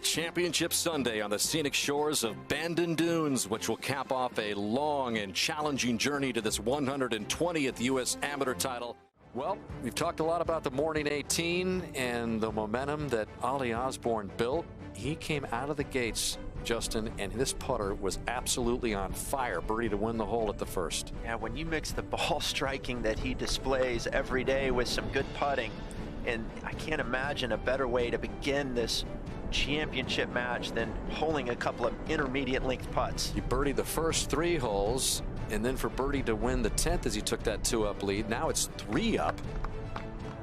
Championship Sunday on the scenic shores of Bandon Dunes, which will cap off a long and challenging journey to this 120th U.S. Amateur title. Well, we've talked a lot about the morning 18 and the momentum that Ollie Osborne built. He came out of the gates, Justin, and this putter was absolutely on fire. Birdie to win the hole at the first. Yeah, when you mix the ball striking that he displays every day with some good putting, and I can't imagine a better way to begin this championship match than holing a couple of intermediate length putts. He birdied the first 3 holes, and then for birdie to win the 10th as he took that 2-up lead. Now it's 3 up,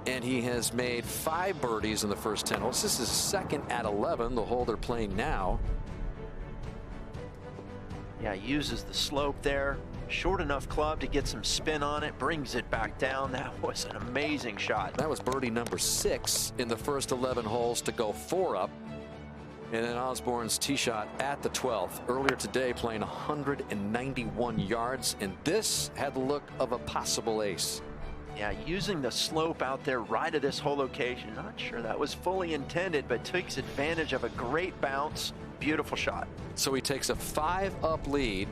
and he has made 5 birdies in the first 10 holes. This is second at 11, the hole they're playing now. Yeah, he uses the slope there. Short enough club to get some spin on it, brings it back down. That was an amazing shot. That was birdie number 6 in the first 11 holes to go 4 up. And then Osborne's tee shot at the 12th. Earlier today, playing 191 yards, and this had the look of a possible ace. Yeah, using the slope out there right at this whole location. Not sure that was fully intended, but takes advantage of a great bounce. Beautiful shot. So he takes a 5-up lead.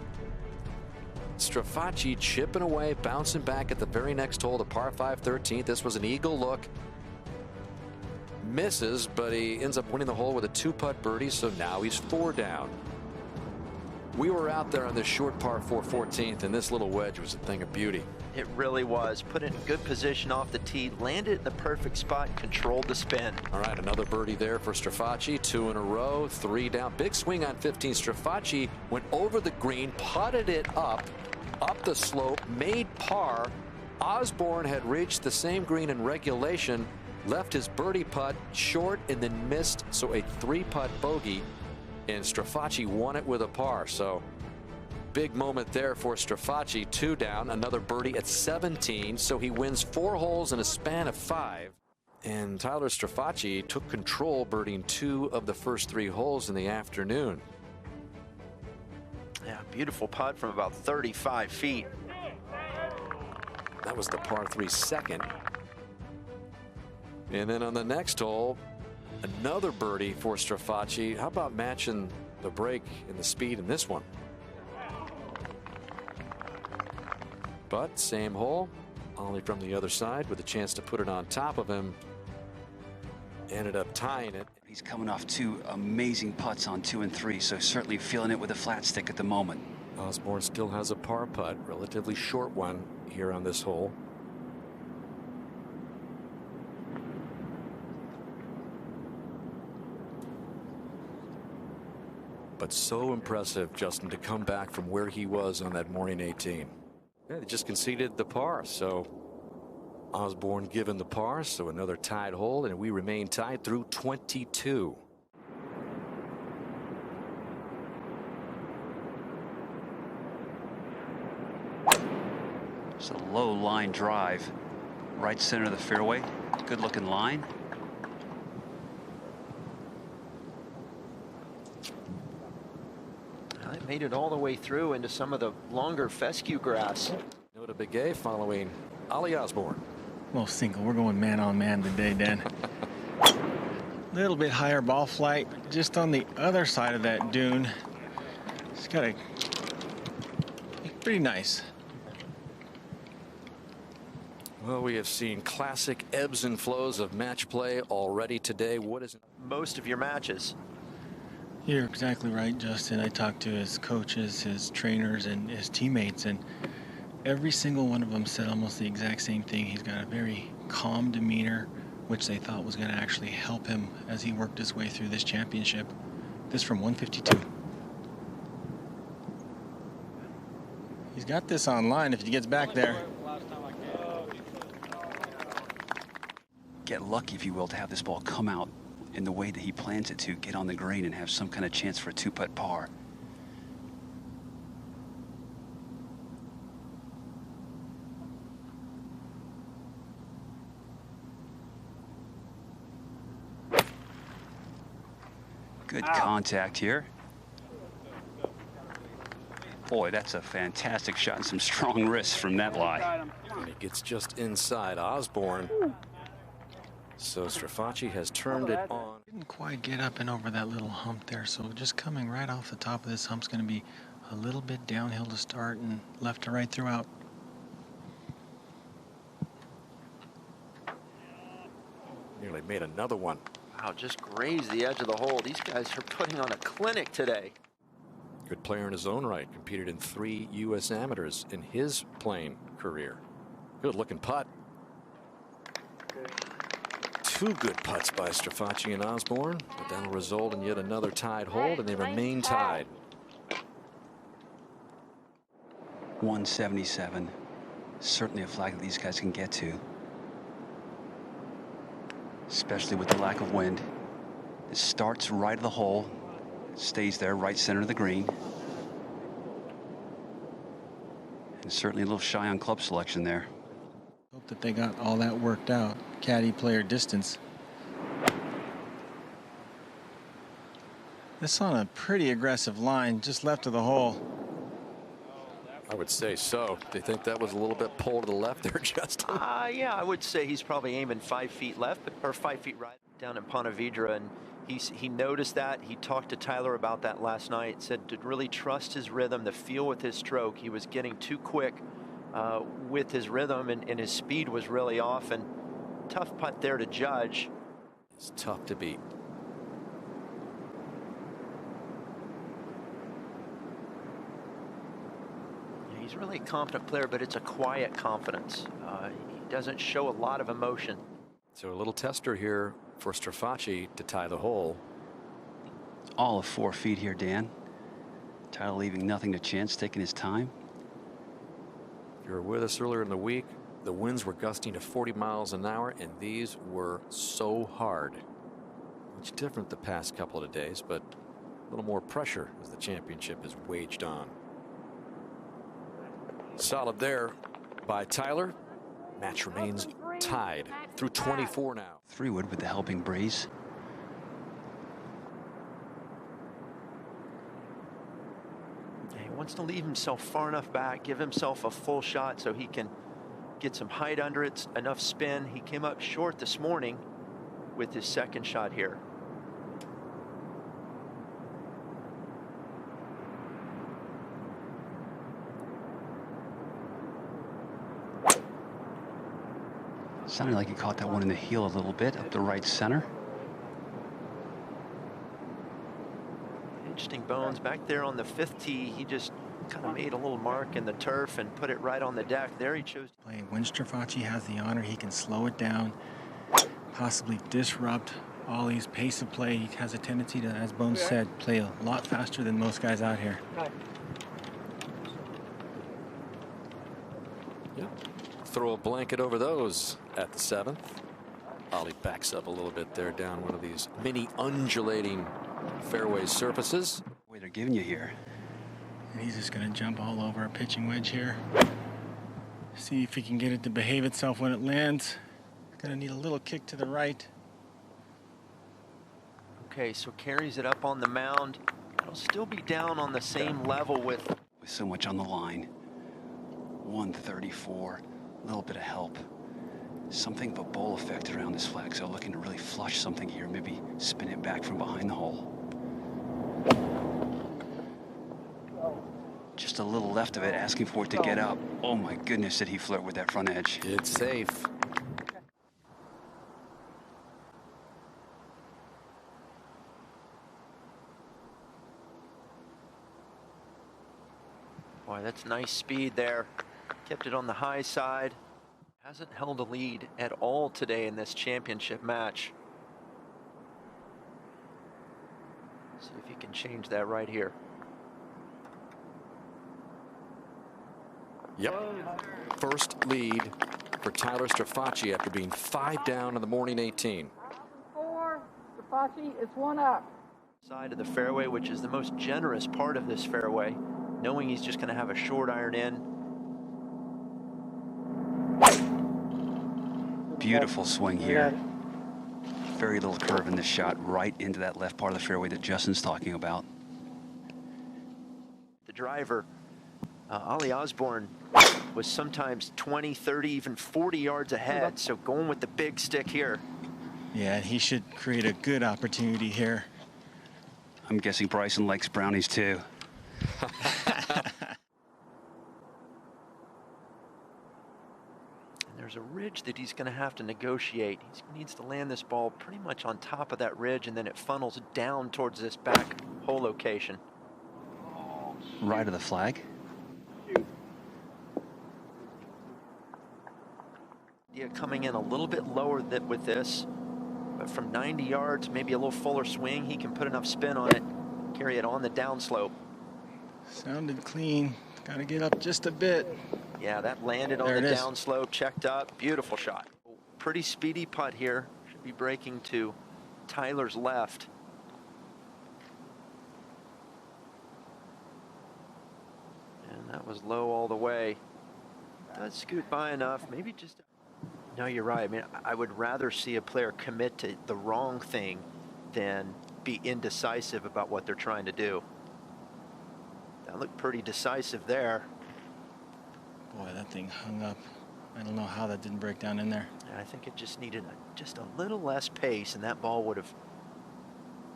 Strafaci chipping away, bouncing back at the very next hole, the par 5 13th. This was an eagle look. Misses, but he ends up winning the hole with a 2-putt birdie, so now he's 4 down. We were out there on this short par 4 14th, and this little wedge was a thing of beauty. It really was. Put it in good position off the tee, landed in the perfect spot, controlled the spin. All right, another birdie there for Strafaci. 2 in a row, 3 down. Big swing on 15. Strafaci went over the green, putted it up the slope, made par. Osborne had reached the same green in regulation, left his birdie putt short and then missed, so a 3-putt bogey, and Strafaci won it with a par. So big moment there for Strafaci. 2 down, another birdie at 17, so he wins 4 holes in a span of 5. And Tyler Strafaci took control, birdieing 2 of the first 3 holes in the afternoon. Yeah, beautiful putt from about 35 feet. That was the par 3 second. And then on the next hole, another birdie for Strafaci. How about matching the break and the speed in this one? But same hole, only from the other side with a chance to put it on top of him. Ended up tying it. He's coming off 2 amazing putts on 2 and 3, so certainly feeling it with a flat stick at the moment. Osborne still has a par putt, relatively short one here on this hole. But so impressive, Justin, to come back from where he was on that morning 18. Yeah, they just conceded the par, so Osborne given the par, so another tied hole, and we remain tied through 22. It's a low line drive, right center of the fairway. Good looking line. I made it all the way through into some of the longer fescue grass. Nota Begay following Ollie Osborne. Well, single, we're going man on man today, Dan. Little bit higher ball flight just on the other side of that dune. It's got a pretty nice. Well, we have seen classic ebbs and flows of match play already today. What is it? Most of your matches. You're exactly right, Justin. I talked to his coaches, his trainers, and his teammates, and every single one of them said almost the exact same thing. He's got a very calm demeanor, which they thought was going to actually help him as he worked his way through this championship. This from 152. He's got this online if he gets back there. Get lucky, if you will, to have this ball come out in the way that he plans it to, get on the green and have some kind of chance for a 2-putt par. Good contact here. Boy, that's a fantastic shot and some strong wrists from that lie. And he gets just inside Osborne. So Strafaci has turned it on. Didn't quite get up and over that little hump there, so just coming right off the top of this hump's going to be a little bit downhill to start and left to right throughout. Nearly made another one. Wow, just grazed the edge of the hole. These guys are putting on a clinic today. Good player in his own right. Competed in 3 U.S. amateurs in his playing career. Good looking putt. 2 good putts by Strafaci and Osborne, but that'll result in yet another tied hole, and they remain tied. 177. Certainly a flag that these guys can get to, especially with the lack of wind. It starts right of the hole, stays there, right center of the green. And certainly a little shy on club selection there. Hope that they got all that worked out. Caddy player distance. This on a pretty aggressive line, just left of the hole. I would say so. Do you think that was a little bit pulled to the left there, Justin? Yeah, I would say he's probably aiming 5 feet left, or 5 feet right down in Ponte Vedra, and he noticed that. He talked to Tyler about that last night. Said to really trust his rhythm, to feel with his stroke. He was getting too quick with his rhythm, and his speed was really off. And tough putt there to judge. It's tough to beat. He's really a confident player, but it's a quiet confidence. He doesn't show a lot of emotion. So a little tester here for Strafaci to tie the hole. All of 4 feet here, Dan. Tyler leaving nothing to chance, taking his time. If you were with us earlier in the week, the winds were gusting to 40 miles an hour, and these were so hard. Much different the past couple of days, but a little more pressure as the championship is waged on. Solid there by Tyler. Match remains tied through 24 now. 3-wood with the helping breeze. He wants to leave himself far enough back, give himself a full shot so he can get some height under it, enough spin. He came up short this morning with his second shot here. Sounded like he caught that one in the heel a little bit, up the right center. Interesting bones back there on the 5th tee. He just kind of made a little mark in the turf and put it right on the deck. There he chose. When Strafaci has the honor, he can slow it down, possibly disrupt Ollie's pace of play. He has a tendency to, as Bones said, play a lot faster than most guys out here. Yep. Throw a blanket over those at the 7th. Ollie backs up a little bit there down one of these mini undulating fairway surfaces. Way they're giving you here. And he's just going to jump all over a pitching wedge here. See if he can get it to behave itself when it lands. Going to need a little kick to the right. Okay, so carries it up on the mound. It'll still be down on the same level with so much on the line. 134. A little bit of help. Something of a bowl effect around this flag, so looking to really flush something here, maybe spin it back from behind the hole. Just a little left of it, asking for it to get up. Oh my goodness, did he flirt with that front edge. It's safe. Boy, that's nice speed there. Kept it on the high side. Hasn't held a lead at all today in this championship match. See if he can change that right here. Yep. First lead for Tyler Strafaci after being 5 down in the morning 18. 4, Strafaci is 1 up. Side of the fairway, which is the most generous part of this fairway, knowing he's just going to have a short iron in. Beautiful swing here. Very little curve in this shot, right into that left part of the fairway that Justin's talking about. The driver, Ollie Osborne, was sometimes 20, 30, even 40 yards ahead, so going with the big stick here. Yeah, he should create a good opportunity here. I'm guessing Bryson likes brownies too. There's a ridge that he's going to have to negotiate. He needs to land this ball pretty much on top of that ridge, and then it funnels down towards this back hole location. Right of the flag. Yeah, coming in a little bit lower with this, but from 90 yards, maybe a little fuller swing, he can put enough spin on it, carry it on the downslope. Sounded clean. Got to get up just a bit. Yeah, that landed on the downslope, checked up, beautiful shot. Pretty speedy putt here. Should be breaking to Tyler's left. And that was low all the way. Does scoot by enough, maybe just... No, you're right. I mean, I would rather see a player commit to the wrong thing than be indecisive about what they're trying to do. That looked pretty decisive there. Boy, that thing hung up. I don't know how that didn't break down in there. And I think it just needed just a little less pace, and that ball would have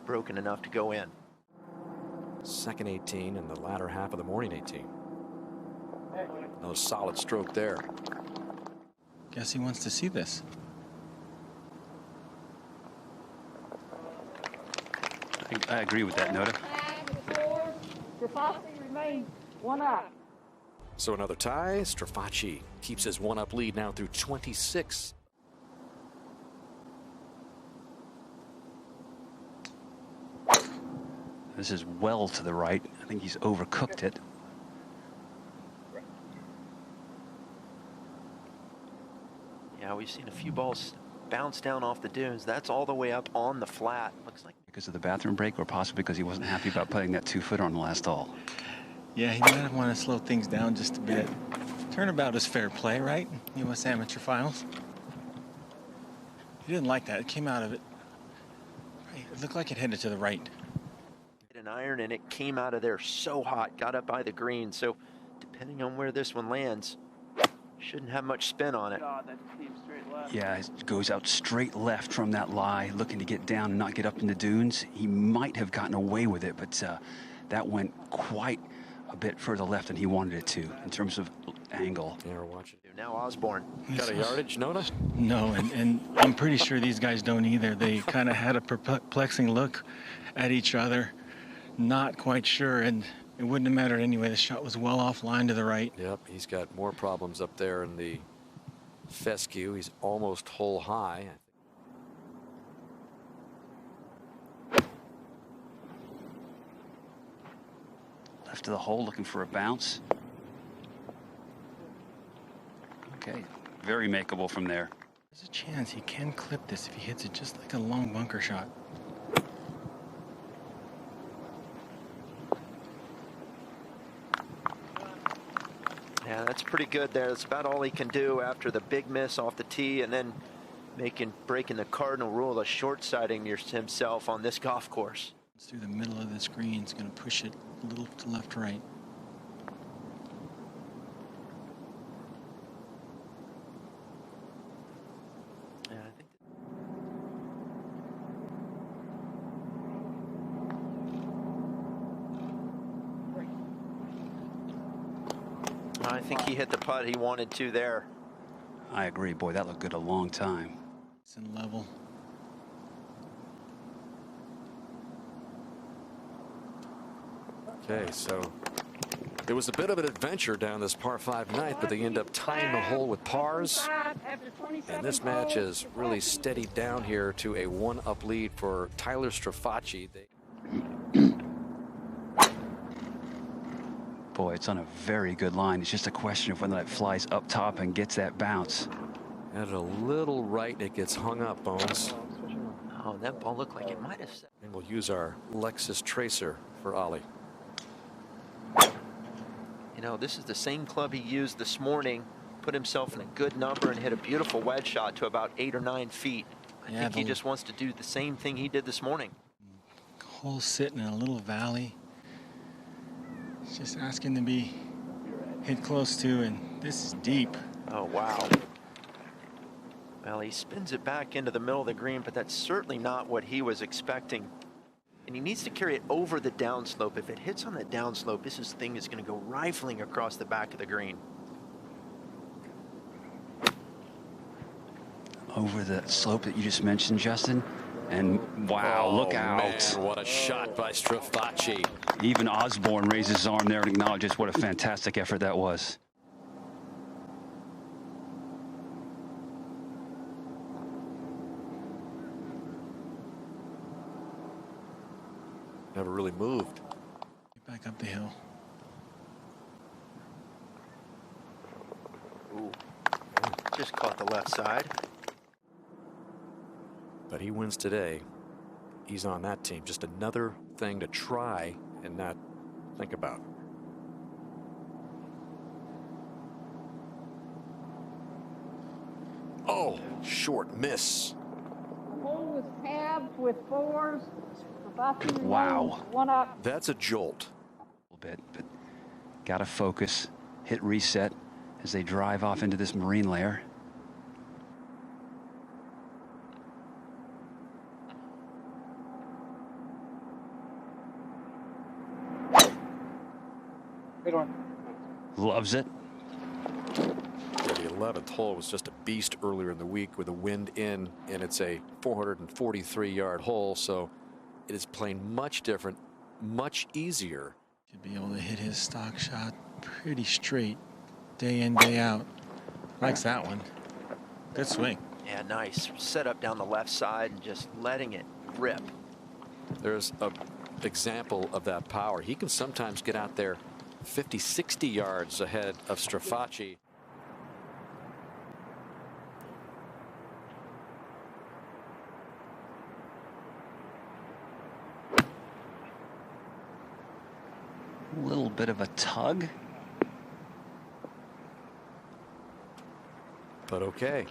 broken enough to go in. Second 18 in the latter half of the morning 18. Another solid stroke there. Guess he wants to see this. I agree with that, Notah. Strafacci remains 1 up. So another tie. Strafacci keeps his 1-up lead now through 26. This is well to the right. I think he's overcooked it. Yeah, we've seen a few balls bounce down off the dunes. That's all the way up on the flat. Looks like Because of the bathroom break, or possibly because he wasn't happy about putting that 2-footer on the last hole. Yeah, he might want to slow things down just a bit. Turnabout is fair play, right? U.S. Amateur Finals. He didn't like that. It came out of it. It looked like it headed to the right. hit an iron, and it came out of there so hot, got up by the green. So depending on where this one lands, shouldn't have much spin on it. Yeah, it goes out straight left from that lie, looking to get down and not get up in the dunes. He might have gotten away with it, but that went quite a bit further left than he wanted it to in terms of angle. Yeah, we're watching. Now Osborne. Got a yardage, Notah? No, and I'm pretty sure these guys don't either. They kind of had a perplexing look at each other, not quite sure, and it wouldn't have mattered anyway. The shot was well offline to the right. Yep, he's got more problems up there in the fescue. He's almost hole high. Left of the hole, looking for a bounce. Okay, very makeable from there. There's a chance he can clip this if he hits it just like a long bunker shot. Yeah, that's pretty good there. That's about all he can do after the big miss off the tee, and then breaking the cardinal rule of short-siding himself on this golf course. It's through the middle of the screen. It's going to push it a little to left, right. Yeah, I think he hit the putt he wanted to there. I agree. Boy, that looked good a long time. It's in level. Okay, so it was a bit of an adventure down this par 5 night, but they end up tying the hole with pars. And this match is really steadied down here to a 1-up lead for Tyler Strafacci. Boy, it's on a very good line. It's just a question of whether that flies up top and gets that bounce. At a little right, it gets hung up, Bones. Oh, that ball looked like it might have set. And we'll use our Lexus Tracer for Ollie. You know, this is the same club he used this morning, put himself in a good number and hit a beautiful wedge shot to about 8 or 9 feet. I think he just wants to do the same thing he did this morning. Hole sitting in a little valley. It's just asking to be hit close to, and this is deep. Oh, wow. Well, he spins it back into the middle of the green, but that's certainly not what he was expecting. And he needs to carry it over the downslope. If it hits on the downslope, this thing is going to go rifling across the back of the green. Over the slope that you just mentioned, Justin. And wow, look out. Man, what a shot by Strafacci. Even Osborne raises his arm there and acknowledges what a fantastic effort that was. Never really moved. Get back up the hill. Ooh, just caught the left side. But he wins today. He's on that team. Just another thing to try and not think about. Oh, short miss. The hole was tabbed with 4s. Strafacci Wow. remains 1 up. That's a jolt. A little bit, but got to focus, hit reset as they drive off into this marine layer. Good one. Loves it. The 11th hole was just a beast earlier in the week with a wind in, and it's a 443-yard hole, so it is playing much different, much easier. Should be able to hit his stock shot pretty straight, day in, day out. Likes that one. Good swing. Yeah, nice. Set up down the left side and just letting it rip. There's an example of that power. He can sometimes get out there 50, 60 yards ahead of Strafacci. A little bit of a tug. But okay.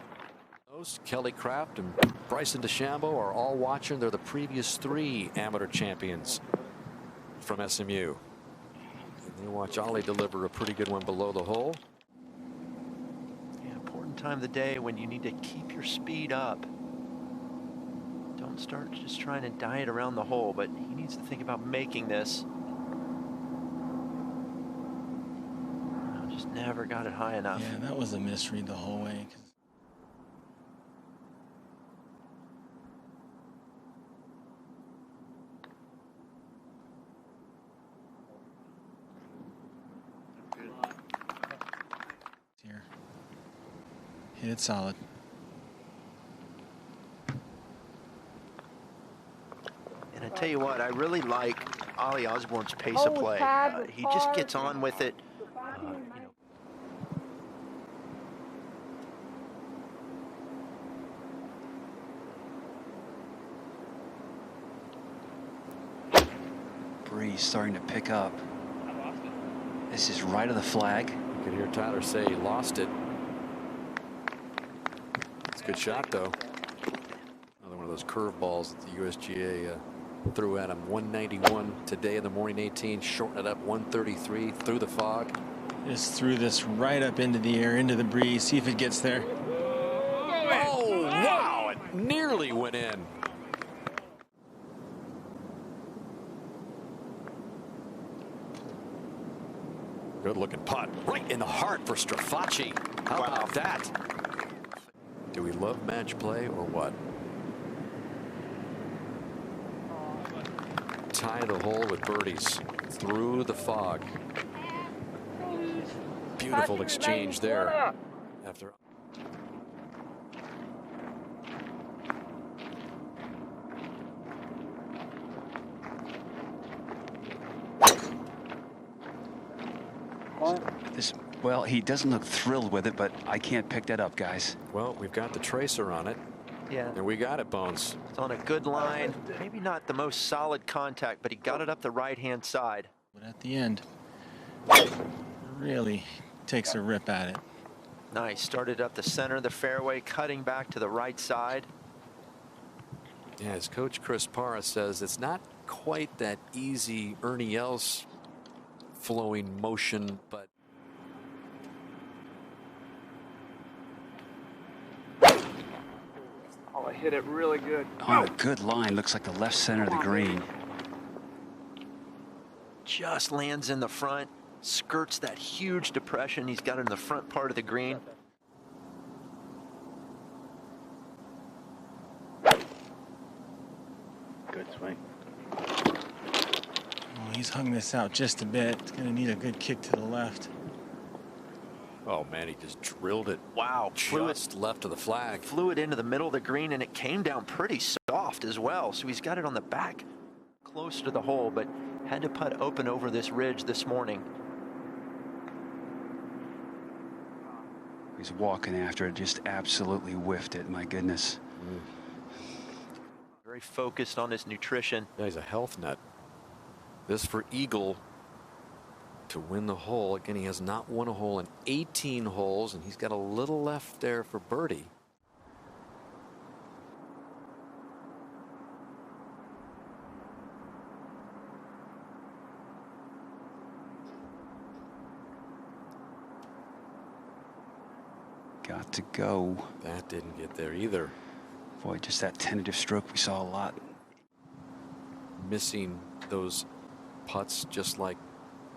Those Kelly Craft and Bryson DeChambeau are all watching. They're the previous 3 amateur champions from SMU. And you watch Ollie deliver a pretty good one below the hole. Yeah, important time of the day when you need to keep your speed up. Don't start just trying to diet around the hole, but he needs to think about making this. Just never got it high enough. Yeah, that was a misread the whole way. Here. Hit it solid. And I tell you what, I really like Ollie Osborne's pace of play. He just gets on with it. Breeze starting to pick up. This is right of the flag. You can hear Tyler say he lost it. It's a good shot, though. Another one of those curveballs that the USGA threw at him. 191 today in the morning 18. Shorten it up 133 through the fog. Just threw this right up into the air, into the breeze. See if it gets there. Oh, wow. It nearly went in. Good looking putt right in the heart for Strafacci. How about that? Do we love match play or what? Tie the hole with birdies through the fog. Beautiful exchange there. After well, he doesn't look thrilled with it, but I can't pick that up, guys. well, we've got the tracer on it. Yeah, And we got it, Bones. it's on a good line. Maybe not the most solid contact, but he got it up the right-hand side. But at the end, really takes a rip at it. Nice. Started up the center of the fairway, cutting back to the right side. Yeah, as Coach Chris Parra says, it's not quite that easy Ernie Els flowing motion, but hit it really good. On a good line, looks like the left center of the green. Just lands in the front, skirts that huge depression he's got in the front part of the green. Good swing. Oh, he's hung this out just a bit. It's going to need a good kick to the left. Oh, man, he just drilled it. Wow. Just left of the flag. Flew it into the middle of the green, and it came down pretty soft as well. So he's got it on the back close to the hole, but had to putt open over this ridge this morning. He's walking after it, just absolutely whiffed it. My goodness. Very focused on his nutrition. Yeah, he's a health nut. This for Eagle to win the hole. Again, he has not won a hole in 18 holes, and he's got a little left there for birdie. Got to go. That didn't get there either. Boy, just that tentative stroke we saw a lot. Missing those putts just like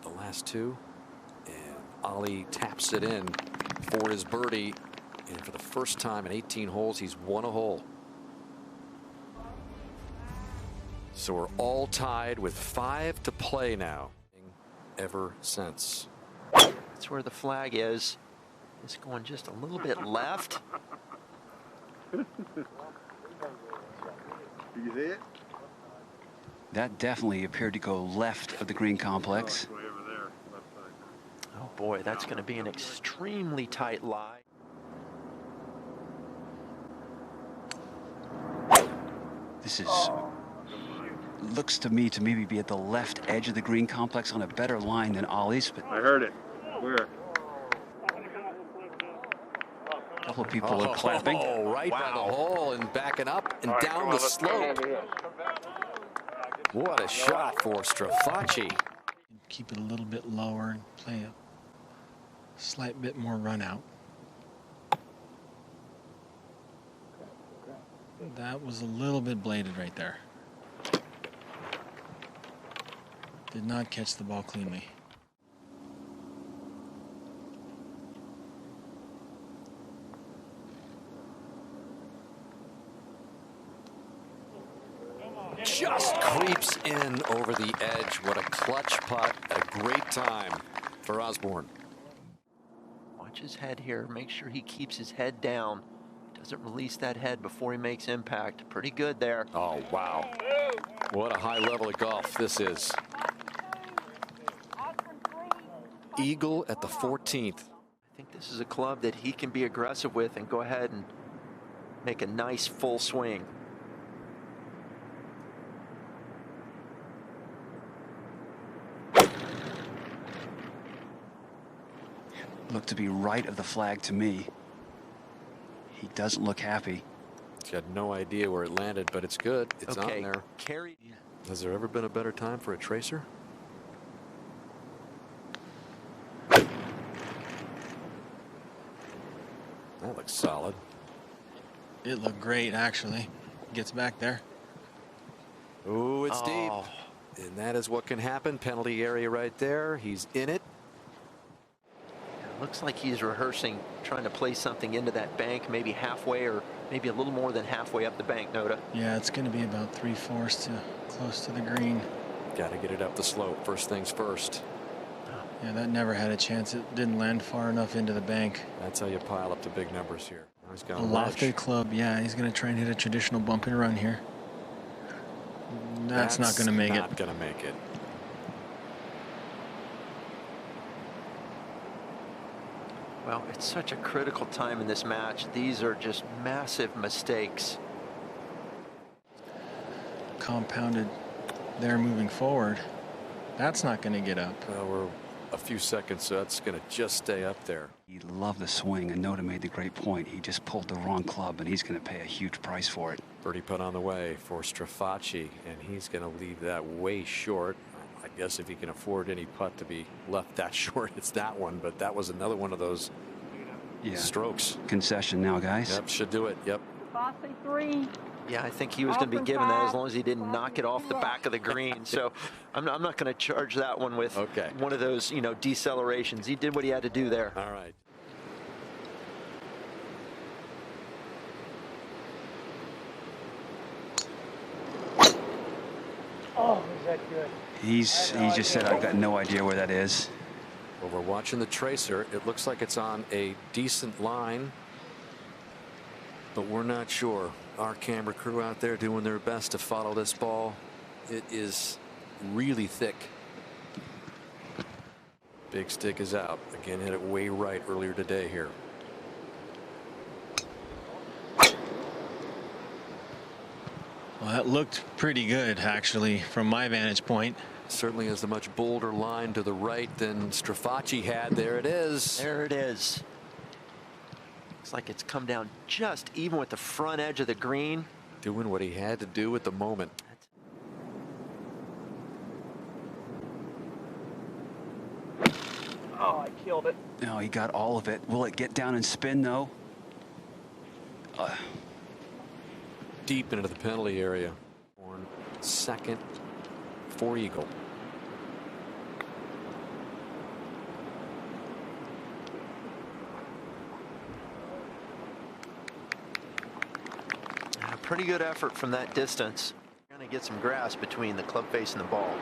the last two. And Ali taps it in for his birdie. And for the first time in 18 holes, he's won a hole. So we're all tied with 5 to play now. Ever since. That's where the flag is. It's going just a little bit left. Did you see it? That definitely appeared to go left of the green complex. Way over there, left side. Oh boy, that's going to be an extremely tight lie. This is looks to me to maybe be at the left edge of the green complex on a better line than Ollie's, but I heard it. Where? a couple of people are clapping. Oh, right by the hole and backing up and down the slope. What a shot for Strafaci. Keep it a little bit lower and play a slight bit more run out. That was a little bit bladed right there. Did not catch the ball cleanly. Just creeps in over the edge. What a clutch putt. A great time for Osborne. Watch his head here. Make sure he keeps his head down. Doesn't release that head before he makes impact. Pretty good there. Oh, wow. What a high level of golf this is. Eagle at the 14th. I think this is a club that he can be aggressive with and go ahead and make a nice full swing. Looked to be right of the flag to me. He doesn't look happy. He's got no idea where it landed, but it's good. It's on there. Carry. Has there ever been a better time for a tracer? That looks solid. It looked great, actually. Gets back there. Oh, it's deep. And that is what can happen. Penalty area right there. He's in it. Looks like he's rehearsing, trying to play something into that bank, maybe halfway or maybe a little more than halfway up the bank, Noda. Yeah, it's going to be about 3/4 to close to the green. Got to get it up the slope. First things first. Yeah, that never had a chance. It didn't land far enough into the bank. That's how you pile up the big numbers here. Now he's got A lofted club. Yeah, he's going to try and hit a traditional bump and run here. That's not going to make it. Not going to make it. Well, it's such a critical time in this match. These are just massive mistakes. Compounded there moving forward. That's not going to get up. Well, we're a few seconds, so that's going to just stay up there. He loved the swing, and Noda made the great point. He just pulled the wrong club, and he's going to pay a huge price for it. Birdie putt on the way for Strafaci, and he's going to leave that way short. I guess if he can afford any putt to be left that short, it's that one, but that was another one of those strokes. Concession now, guys. Yep, should do it. Yep. Strafacci 3. Yeah, I think he was going to be given that as long as he didn't knock it off the back of the green. So I'm not going to charge that one with one of those, you know, decelerations. He did what he had to do there. All right. Oh, is that good? He just said, I've got no idea where that is. Well, we're watching the tracer. It looks like it's on a decent line, but we're not sure. Our camera crew out there doing their best to follow this ball. It is really thick. Big stick is out. Again, hit it way right earlier today here. Well, that looked pretty good, actually, from my vantage point. Certainly is a much bolder line to the right than Strafacci had. There it is. There it is. Looks like it's come down just even with the front edge of the green. Doing what he had to do at the moment. Oh, I killed it. No, he got all of it. Will it get down and spin, though? Deep into the penalty area. Second for Eagle. Pretty good effort from that distance. Trying to get some grass between the club face and the ball.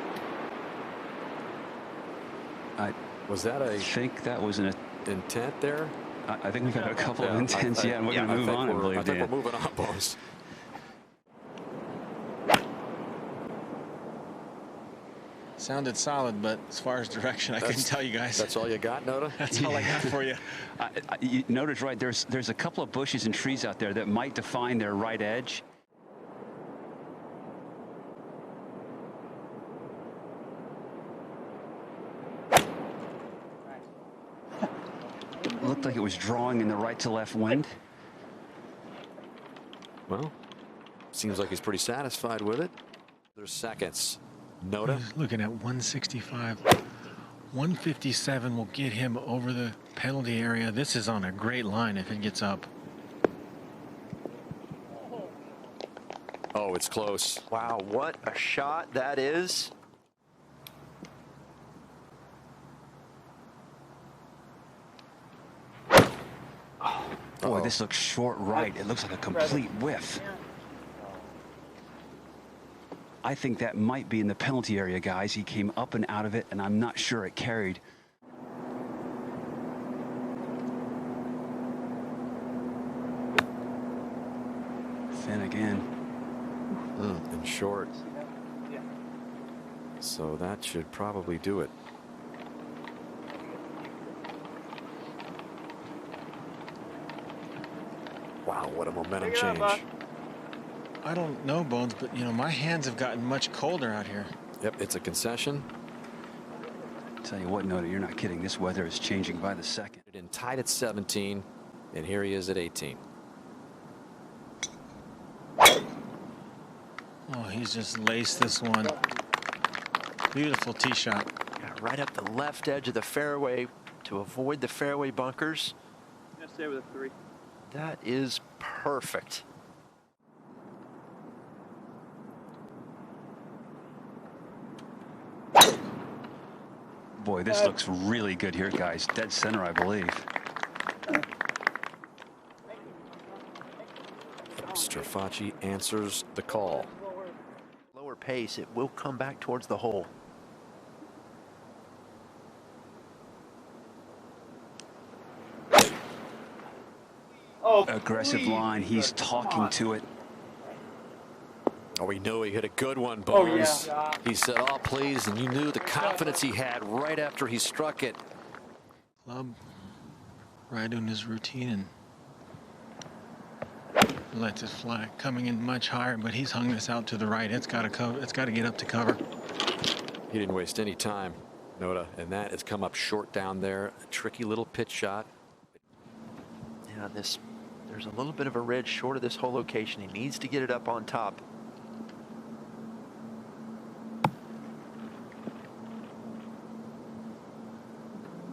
Was that a? I think that was an intent there. I think we've got a couple of intents yet, and we're going to move on. I think we're moving on, boys. Sounded solid, but as far as direction, I couldn't tell you guys. That's all you got, Noda? That's all I got for you. Noda's right. There's a couple of bushes and trees out there that might define their right edge. It looked like it was drawing in the right to left wind. Well, seems like he's pretty satisfied with it. There's seconds. Noda He's looking at 165. 157 will get him over the penalty area. This is on a great line if it gets up. Oh, it's close. Wow, what a shot that is. Boy, this looks short right. It looks like a complete whiff. I think that might be in the penalty area, guys. He came up and out of it, and I'm not sure it carried. Thin again. And short. So that should probably do it. Wow, what a momentum change. I don't know, Bones, but you know, my hands have gotten much colder out here. Yep, it's a concession. Tell you what, Noda, you're not kidding. This weather is changing by the second. And tied at 17, and here he is at 18. Oh, he's just laced this one. Beautiful tee shot. Got right up the left edge of the fairway to avoid the fairway bunkers. I'm gonna stay with a 3. That is perfect. Boy, this looks really good here, guys. Dead center, I believe. Strafacci answers the call. Lower pace, it will come back towards the hole. Oh, Aggressive please. line. He's talking to it. Oh, we knew he hit a good one, Oh, Bones. yeah. He said, "Oh, please," and you knew the confidence he had right after he struck it. Club right on his routine and lets it fly. Coming in much higher, but he's hung this out to the right. It's got to cover. It's got to get up to cover. He didn't waste any time, Noda, and that has come up short down there. A tricky little pitch shot. Yeah, there's a little bit of a ridge short of this whole location. He needs to get it up on top.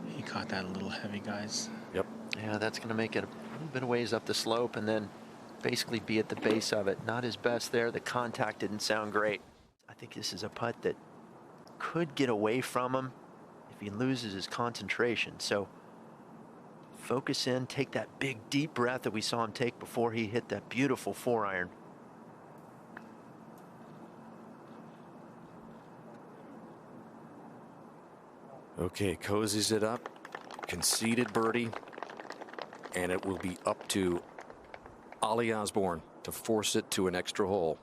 He caught that a little heavy, guys. Yep. Yeah, that's going to make it a little bit of ways up the slope, and then basically be at the base of it. Not his best there. The contact didn't sound great. I think this is a putt that could get away from him if he loses his concentration. So focus in, take that big deep breath that we saw him take before he hit that beautiful 4-iron. Okay, cozies it up, conceded birdie, and it will be up to Ollie Osborne to force it to an extra hole.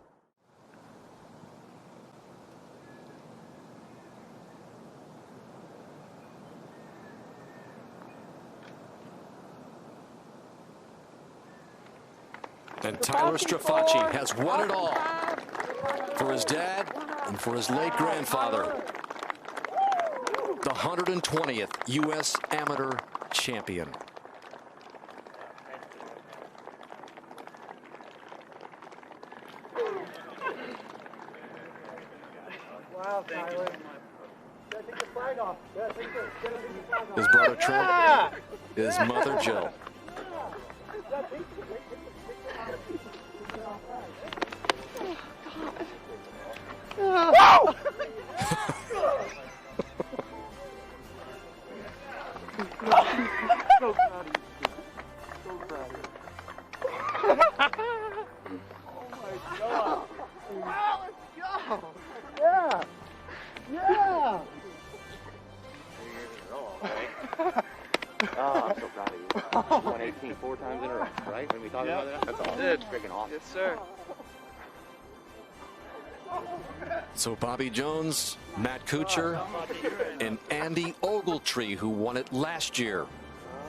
And Tyler Strafacci has won it all for his dad and for his late grandfather. The 120th U.S. Amateur Champion. Wow, Tyler. His brother Trent, his mother Jill. So proud of you. So proud of you. Oh my God. Wow, let's go. Yeah. Yeah. Oh, I'm so proud of you. 118 4 times in a row, right? When we talked about that? That's all. It's freaking awesome. Yes, sir. So Bobby Jones, Matt Kuchar, and Andy Ogletree, who won it last year.